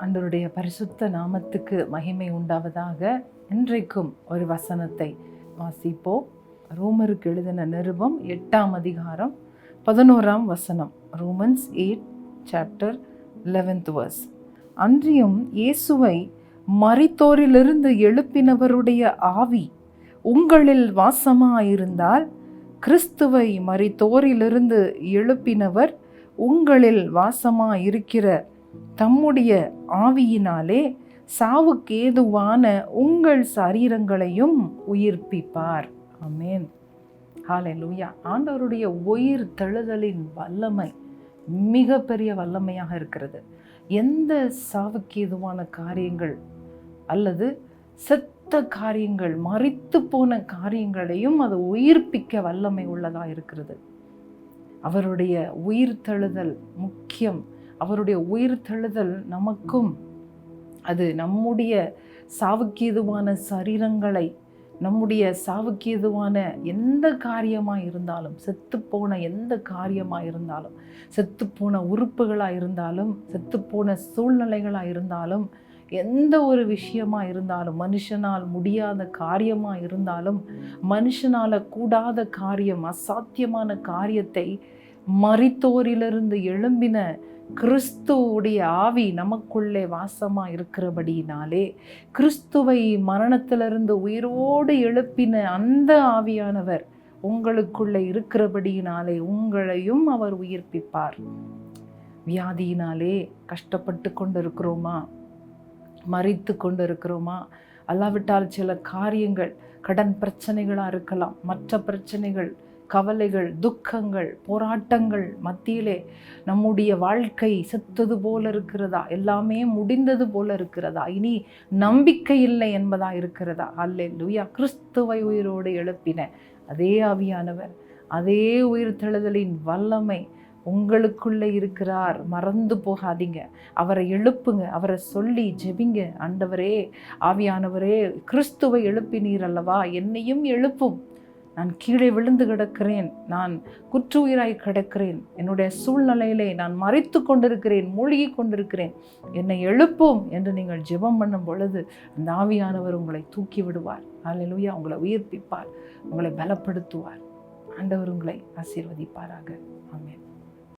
ஆண்டவருடைய பரிசுத்த நாமத்துக்கு மகிமை உண்டாவதாக. இன்றைக்கும் ஒரு வசனத்தை வாசிப்போம். ரோமருக்கு எழுதின நிருபம் 8ஆம் அதிகாரம் 11ஆம் வசனம். Romans 8 chapter 11th verse. அன்றியும் இயேசுவை மரித்தோரிலிருந்து எழுப்பினவருடைய ஆவி உங்களில் வாசமாயிருந்தால், கிறிஸ்துவை மரித்தோரிலிருந்து எழுப்பினவர் உங்களில் வாசமாயிருக்கிற தம்முடைய ஆவியினாலே சாவுக்கு ஏதுவான உங்கள் சரீரங்களையும் உயிர்ப்பிப்பார். ஆமென். ஹல்லேலூயா. ஆண்டவருடைய உயிர் தெழுதலின் வல்லமை மிக பெரிய வல்லமையாக இருக்கிறது. எந்த சாவுக்கு ஏதுவான காரியங்கள் அல்லது செத்த காரியங்கள், மரித்து போன காரியங்களையும் அது உயிர்ப்பிக்க வல்லமை உள்ளதா இருக்கிறது. அவருடைய உயிர் தெழுதல் முக்கியம். அவருடைய உயிர் தெழுதல் நமக்கும், அது நம்முடைய சாவுக்கேதுவான சரீரங்களை, நம்முடைய சாவுக்கேதுவான எந்த காரியமாக இருந்தாலும், செத்துப்போன எந்த காரியமாக இருந்தாலும், செத்துப்போன உறுப்புகளாக இருந்தாலும், செத்துப்போன சூழ்நிலைகளாக இருந்தாலும், எந்த ஒரு விஷயமாக இருந்தாலும், மனுஷனால் முடியாத காரியமாக இருந்தாலும், மனுஷனால் கூடாத காரியம், அசாத்தியமான காரியத்தை மரித்தோரிலிருந்து எழும்பின கிறிஸ்துவுடைய ஆவி நமக்குள்ளே வாசமா இருக்கிறபடியினாலே, கிறிஸ்துவை மரணத்திலிருந்து உயிரோடு எழுப்பின அந்த ஆவியானவர் உங்களுக்குள்ளே இருக்கிறபடியினாலே உங்களையும் அவர் உயிர்ப்பிப்பார். வியாதியினாலே கஷ்டப்பட்டு கொண்டிருக்கிறோமா, மரித்து கொண்டு இருக்கிறோமா, அல்லாவிட்டால் சில காரியங்கள், கடன் பிரச்சனைகளாக இருக்கலாம், மற்ற பிரச்சனைகள், கவலைகள், துக்கங்கள், போராட்டங்கள் மத்தியிலே நம்முடைய வாழ்க்கை செத்தது போல இருக்கிறதா, எல்லாமே முடிந்தது போல இருக்கிறதா, இனி நம்பிக்கை இல்லை என்பதா இருக்கிறதா? அல்லேலூயா. கிறிஸ்துவை உயிரோடு எழுப்பின அதே ஆவியானவர், அதே உயிர் தெழுதலின் வல்லமை உங்களுக்குள்ளே இருக்கிறார். மறந்து போகாதீங்க. அவரை எழுப்புங்க. அவரை சொல்லி ஜெபிங்க. ஆண்டவரே, ஆவியானவரே, கிறிஸ்துவை எழுப்பினீர் அல்லவா, என்னையும் எழுப்பும். நான் கீழே விழுந்து கிடக்கிறேன், நான் குற்றுயிராய் கிடக்கிறேன், என்னுடைய சூழ்நிலையிலே நான் மரித்து கொண்டிருக்கிறேன், மூழ்கி கொண்டிருக்கிறேன், என்னை எழுப்பும் என்று நீங்கள் ஜெபம் பண்ணும் பொழுது அந்த ஆவியானவர் உங்களை தூக்கி விடுவார். அல்லேலூயா. உங்களை உயிர்ப்பிப்பார், உங்களை பலப்படுத்துவார். ஆண்டவர் உங்களை ஆசீர்வதிப்பாராக. ஆமென்.